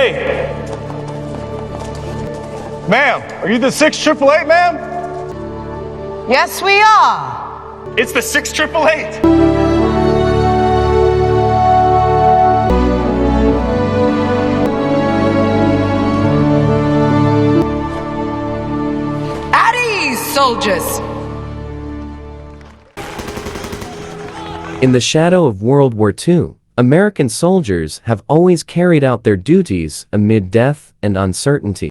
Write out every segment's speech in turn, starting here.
Hey! Ma'am, are you the 6888, ma'am? Yes, we are. It's the 6888. At ease, soldiers. In the shadow of World War II, American soldiers have always carried out their duties amid death and uncertainty.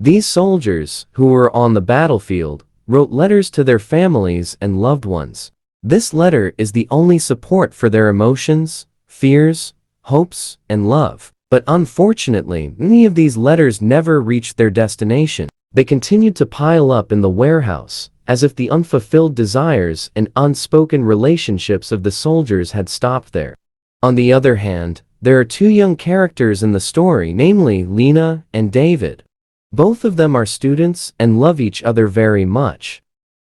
These soldiers, who were on the battlefield, wrote letters to their families and loved ones. This letter is the only support for their emotions, fears, hopes, and love. But unfortunately, many of these letters never reached their destination. They continued to pile up in the warehouse, as if the unfulfilled desires and unspoken relationships of the soldiers had stopped there. On the other hand, there are two young characters in the story, namely Lena and David. Both of them are students and love each other very much.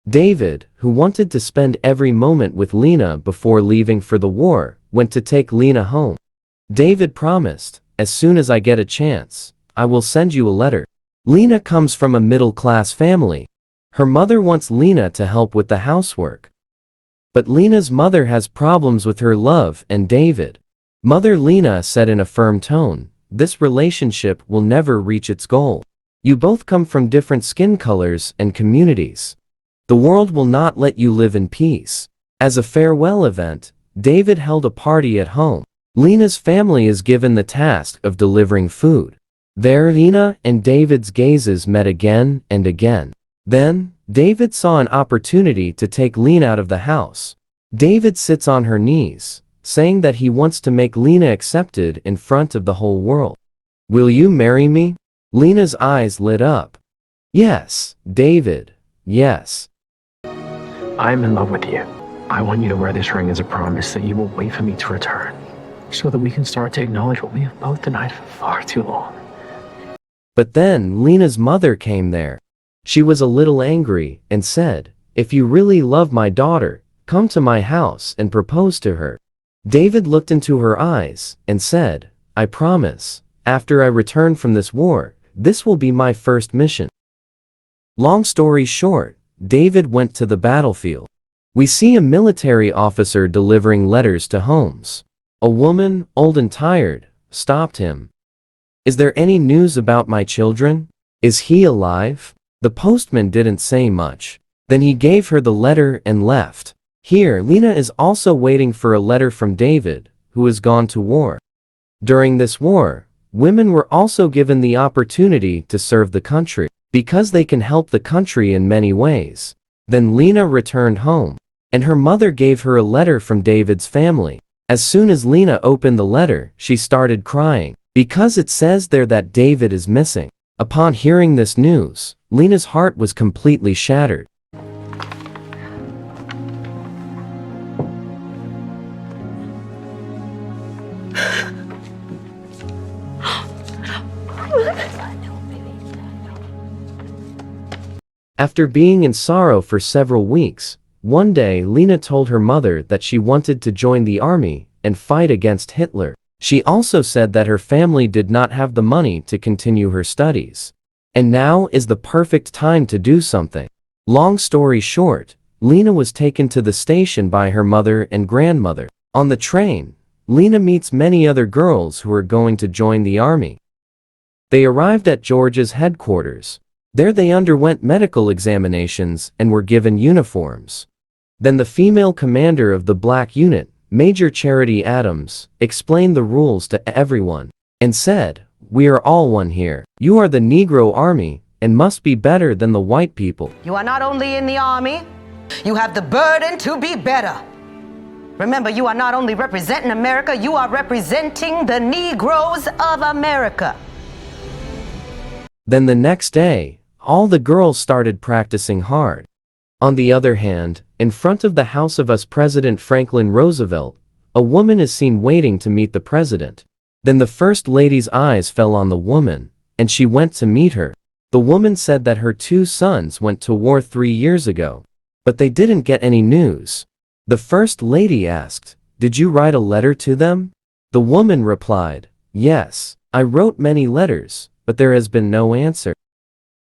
David, who wanted to spend every moment with Lena before leaving for the war, went to take Lena home. David promised, "As soon as I get a chance, I will send you a letter." Lena comes from a middle-class family. Her mother wants Lena to help with the housework. But Lena's mother has problems with her love and David. Mother Lena said in a firm tone, "This relationship will never reach its goal. You both come from different skin colors and communities. The world will not let you live in peace." As a farewell event, David held a party at home. Lena's family is given the task of delivering food. There Lena and David's gazes met again and again. Then, David saw an opportunity to take Lena out of the house. David sits on her knees, saying that he wants to make Lena accepted in front of the whole world. "Will you marry me?" Lena's eyes lit up. "Yes, David, yes." I'm in love with you. I want you to wear this ring as a promise that you will wait for me to return, so that we can start to acknowledge what we have both denied for far too long. But then Lena's mother came there. She was a little angry and said, "If you really love my daughter, come to my house and propose to her." David looked into her eyes and said, "I promise, after I return from this war, this will be my first mission." Long story short, David went to the battlefield. We see a military officer delivering letters to homes. A woman, old and tired, stopped him. "Is there any news about my children? Is he alive?" The postman didn't say much. Then he gave her the letter and left. Here, Lena is also waiting for a letter from David, who has gone to war. During this war, women were also given the opportunity to serve the country, because they can help the country in many ways. Then Lena returned home, and her mother gave her a letter from David's family. As soon as Lena opened the letter, she started crying, because it says there that David is missing. Upon hearing this news, Lena's heart was completely shattered. After being in sorrow for several weeks, one day Lena told her mother that she wanted to join the army and fight against Hitler. She also said that her family did not have the money to continue her studies. And now is the perfect time to do something. Long story short, Lena was taken to the station by her mother and grandmother. On the train, Lena meets many other girls who are going to join the army. They arrived at George's headquarters. There they underwent medical examinations and were given uniforms. Then the female commander of the black unit, Major Charity Adams, explained the rules to everyone and said, "We are all one here. You are the Negro Army and must be better than the white people." You are not only in the army, you have the burden to be better. Remember, you are not only representing America, you are representing the Negroes of America. Then the next day, all the girls started practicing hard. On the other hand, in front of the House of US President Franklin Roosevelt, a woman is seen waiting to meet the president. Then the First Lady's eyes fell on the woman, and she went to meet her. The woman said that her two sons went to war 3 years ago, but they didn't get any news. The First Lady asked, "Did you write a letter to them?" The woman replied, "Yes, I wrote many letters, but there has been no answer.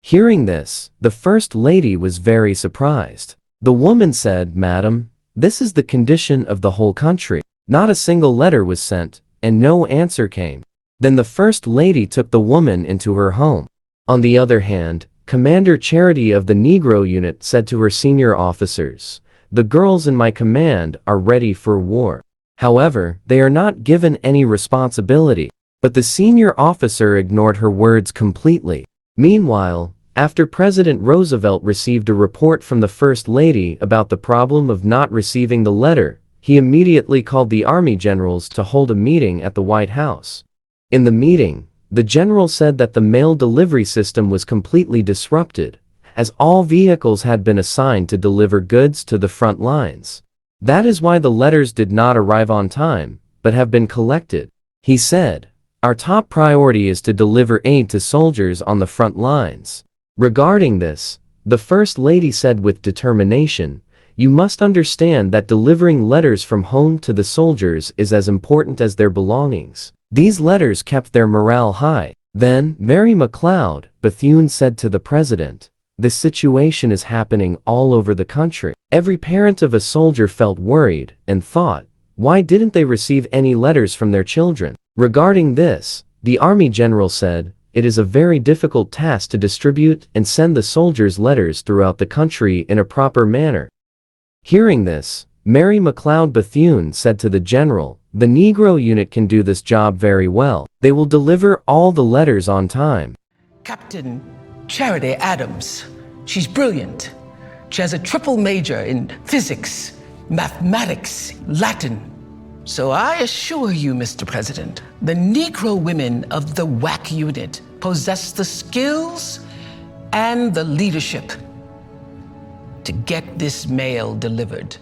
Hearing this, the First Lady was very surprised. The woman said, "Madam, this is the condition of the whole country. Not a single letter was sent, and no answer came." Then the First Lady took the woman into her home. On the other hand, Commander Charity of the Negro Unit said to her senior officers, "The girls in my command are ready for war. However, they are not given any responsibility." But the senior officer ignored her words completely. Meanwhile, after President Roosevelt received a report from the First Lady about the problem of not receiving the letter, he immediately called the Army generals to hold a meeting at the White House. In the meeting, the general said that the mail delivery system was completely disrupted, as all vehicles had been assigned to deliver goods to the front lines. That is why the letters did not arrive on time, but have been collected. He said, "Our top priority is to deliver aid to soldiers on the front lines." Regarding this, the First Lady said with determination, "You must understand that delivering letters from home to the soldiers is as important as their belongings." These letters kept their morale high. Then, Mary McLeod Bethune said to the President, "This situation is happening all over the country." Every parent of a soldier felt worried and thought, why didn't they receive any letters from their children? Regarding this, the Army general said, "It is a very difficult task to distribute and send the soldiers' letters throughout the country in a proper manner." Hearing this, Mary McLeod Bethune said to the general, "The Negro unit can do this job very well. They will deliver all the letters on time." Captain Charity Adams, she's brilliant. She has a triple major in physics, mathematics, Latin. So I assure you, Mr. President, the Negro women of the WWII unit possess the skills and the leadership to get this mail delivered.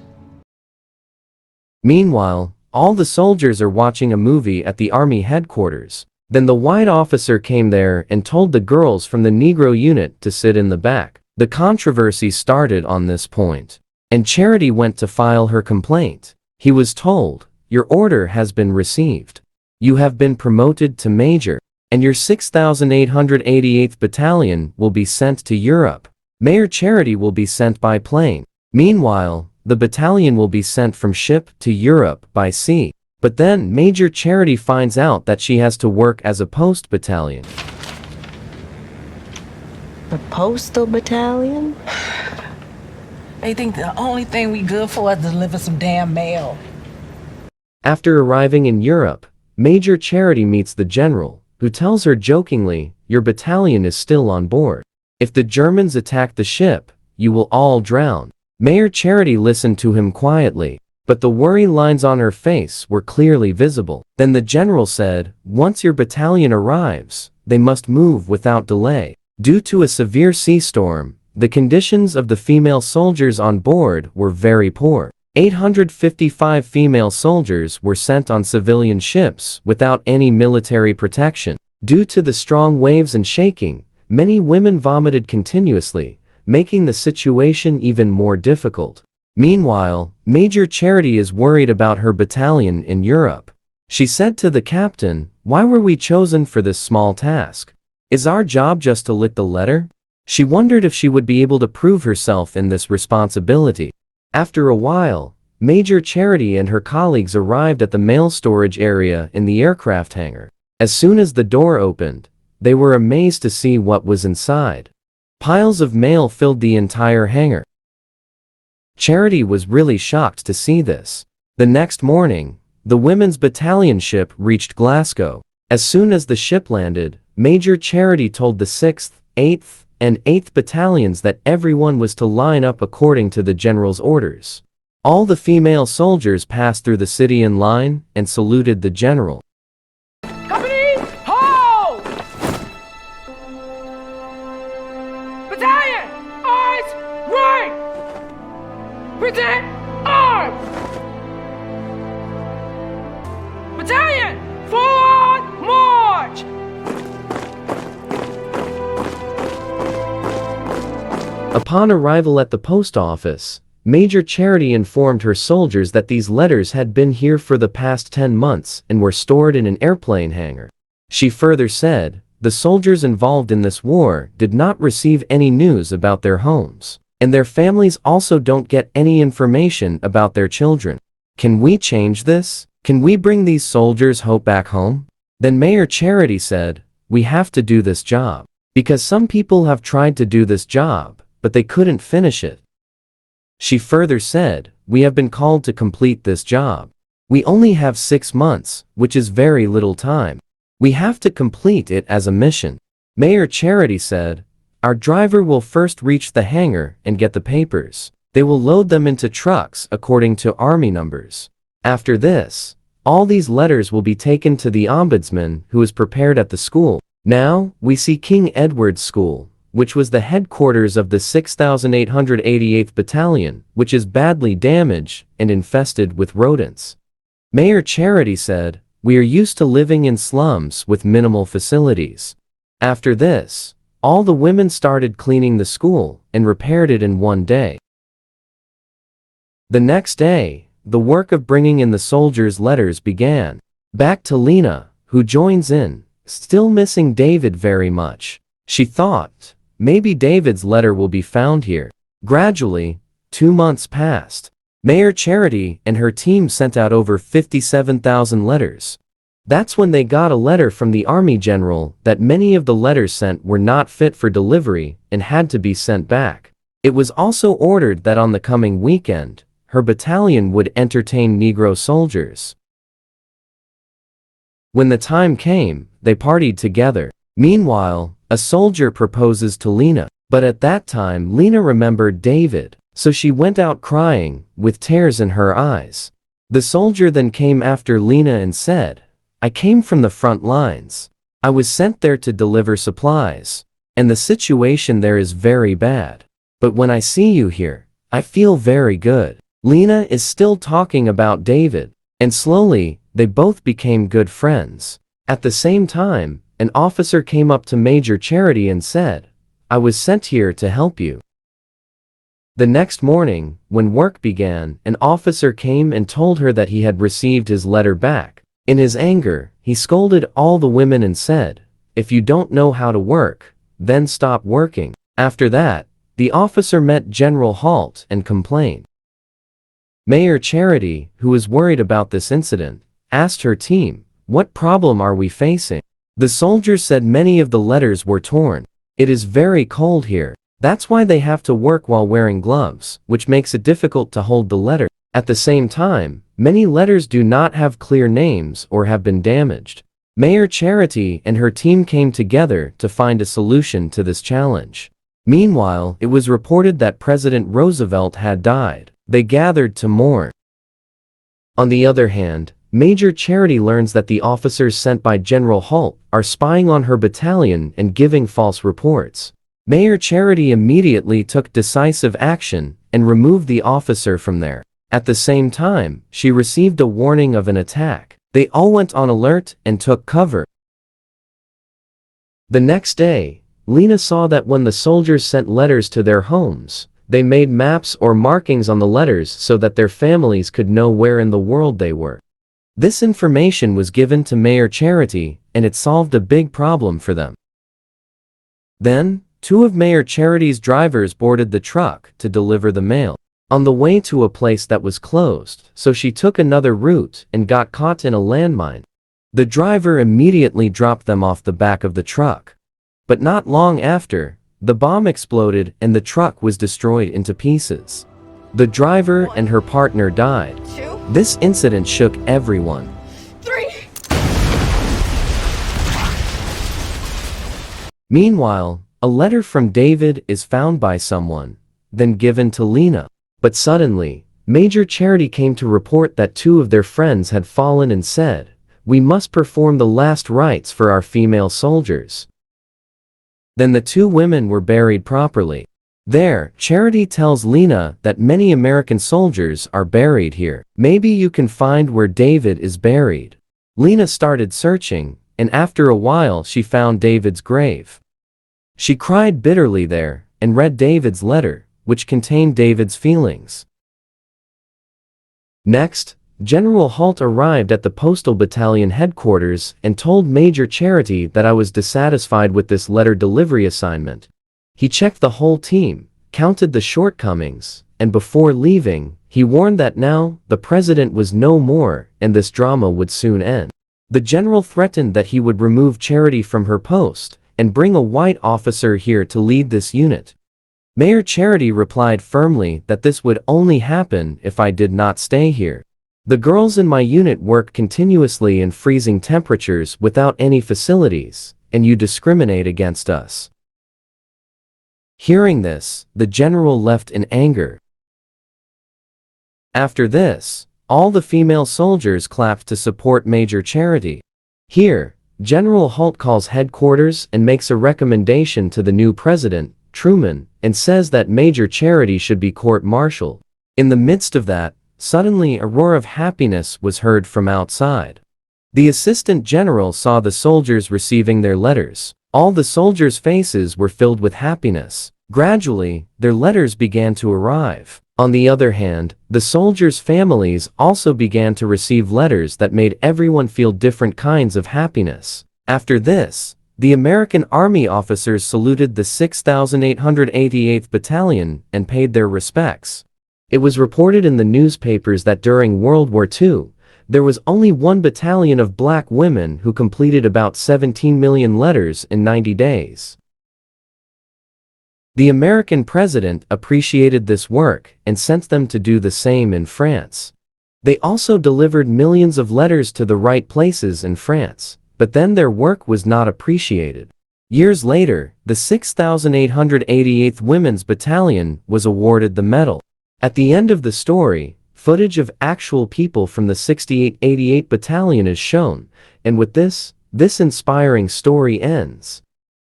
Meanwhile, all the soldiers are watching a movie at the Army headquarters. Then the white officer came there and told the girls from the Negro unit to sit in the back. The controversy started on this point, and Charity went to file her complaint. He was told, "Your order has been received. You have been promoted to major, and your 6,888th Battalion will be sent to Europe. Major Charity will be sent by plane. Meanwhile, the battalion will be sent from ship to Europe by sea." But then Major Charity finds out that she has to work as a post battalion. The Postal Battalion? They think the only thing we good for is to deliver some damn mail. After arriving in Europe, Major Charity meets the general, who tells her jokingly, "Your battalion is still on board. If the Germans attack the ship, you will all drown." Major Charity listened to him quietly, but the worry lines on her face were clearly visible. Then the general said, "Once your battalion arrives, they must move without delay." Due to a severe sea storm, the conditions of the female soldiers on board were very poor. 855 female soldiers were sent on civilian ships without any military protection. Due to the strong waves and shaking, many women vomited continuously, making the situation even more difficult. Meanwhile, Major Charity is worried about her battalion in Europe. She said to the captain, "Why were we chosen for this small task? Is our job just to lick the letter?" She wondered if she would be able to prove herself in this responsibility. After a while, Major Charity and her colleagues arrived at the mail storage area in the aircraft hangar. As soon as the door opened, they were amazed to see what was inside. Piles of mail filled the entire hangar. Charity was really shocked to see this. The next morning, the women's battalion ship reached Glasgow. As soon as the ship landed, Major Charity told the 6th, 8th, and 8th battalions that everyone was to line up according to the general's orders. All the female soldiers passed through the city in line and saluted the general. Company, hold! Battalion, eyes right! Present arms! Battalion, forward march! Upon arrival at the post office, Major Charity informed her soldiers that these letters had been here for the past 10 months and were stored in an airplane hangar. She further said, the soldiers involved in this war did not receive any news about their homes, and their families also don't get any information about their children. Can we change this? Can we bring these soldiers' hope back home? Then Mayor Charity said, we have to do this job. Because some people have tried to do this job, but they couldn't finish it. She further said, we have been called to complete this job. We only have 6 months, which is very little time. We have to complete it as a mission. Mayor Charity said, our driver will first reach the hangar and get the papers. They will load them into trucks according to army numbers. After this, all these letters will be taken to the ombudsman who is prepared at the school. Now, we see King Edward's School, which was the headquarters of the 6,888th Battalion, which is badly damaged and infested with rodents. Mayor Charity said, we are used to living in slums with minimal facilities. After this, all the women started cleaning the school and repaired it in one day. The next day, the work of bringing in the soldiers' letters began. Back to Lena, who joins in, still missing David very much. She thought, maybe David's letter will be found here. Gradually, 2 months passed. Mayor Charity and her team sent out over 57,000 letters. That's when they got a letter from the Army General that many of the letters sent were not fit for delivery and had to be sent back. It was also ordered that on the coming weekend, her battalion would entertain Negro soldiers. When the time came, they partied together. Meanwhile, a soldier proposes to Lena, but at that time Lena remembered David, so she went out crying, with tears in her eyes. The soldier then came after Lena and said, I came from the front lines. I was sent there to deliver supplies, and the situation there is very bad. But when I see you here, I feel very good. Lena is still talking about David, and slowly, they both became good friends. At the same time, an officer came up to Major Charity and said, I was sent here to help you. The next morning, when work began, an officer came and told her that he had received his letter back. In his anger, he scolded all the women and said, if you don't know how to work, then stop working. After that, the officer met General Halt and complained. Mayor Charity, who was worried about this incident, asked her team, what problem are we facing? The soldiers said many of the letters were torn. It is very cold here. That's why they have to work while wearing gloves, which makes it difficult to hold the letter. At the same time, many letters do not have clear names or have been damaged. Mayor Charity and her team came together to find a solution to this challenge. Meanwhile, it was reported that President Roosevelt had died. They gathered to mourn. On the other hand, Major Charity learns that the officers sent by General Halt are spying on her battalion and giving false reports. Mayor Charity immediately took decisive action and removed the officer from there. At the same time, she received a warning of an attack. They all went on alert and took cover. The next day, Lena saw that when the soldiers sent letters to their homes, they made maps or markings on the letters so that their families could know where in the world they were. This information was given to Mayor Charity, and it solved a big problem for them. Then, 2 of Mayor Charity's drivers boarded the truck to deliver the mail. On the way to a place that was closed, so she took another route and got caught in a landmine. The driver immediately dropped them off the back of the truck. But not long after, the bomb exploded and the truck was destroyed into pieces. The driver and her partner died. 2, This incident shook everyone. 3. Meanwhile, a letter from David is found by someone, then given to Lena. But suddenly, Major Charity came to report that 2 of their friends had fallen and said, we must perform the last rites for our female soldiers. Then the 2 women were buried properly. There, Charity tells Lena that many American soldiers are buried here. Maybe you can find where David is buried. Lena started searching, and after a while she found David's grave. She cried bitterly there, and read David's letter, which contained David's feelings. Next, General Halt arrived at the Postal Battalion headquarters and told Major Charity that I was dissatisfied with this letter delivery assignment. He checked the whole team, counted the shortcomings, and before leaving, he warned that now, the president was no more, and this drama would soon end. The general threatened that he would remove Charity from her post, and bring a white officer here to lead this unit. Major Charity replied firmly that this would only happen if I did not stay here. The girls in my unit work continuously in freezing temperatures without any facilities, and you discriminate against us. Hearing this, the general left in anger. After this, all the female soldiers clapped to support Major Charity. Here, General Halt calls headquarters and makes a recommendation to the new president, Truman, and says that Major Charity should be court-martialed. In the midst of that, suddenly a roar of happiness was heard from outside. The assistant general saw the soldiers receiving their letters. All the soldiers' faces were filled with happiness. Gradually, their letters began to arrive. On the other hand, the soldiers' families also began to receive letters that made everyone feel different kinds of happiness. After this, the American Army officers saluted the 6,888th Battalion and paid their respects. It was reported in the newspapers that during World War II, there was only one battalion of black women who completed about 17 million letters in 90 days. The American president appreciated this work and sent them to do the same in France. They also delivered millions of letters to the right places in France, but then their work was not appreciated. Years later, the 6,888th Women's Battalion was awarded the medal. At the end of the story, footage of actual people from the 6888 Battalion is shown, and with this inspiring story ends.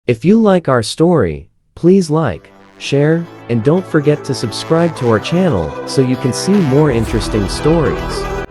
If you like our story, please like, share, and don't forget to subscribe to our channel so you can see more interesting stories.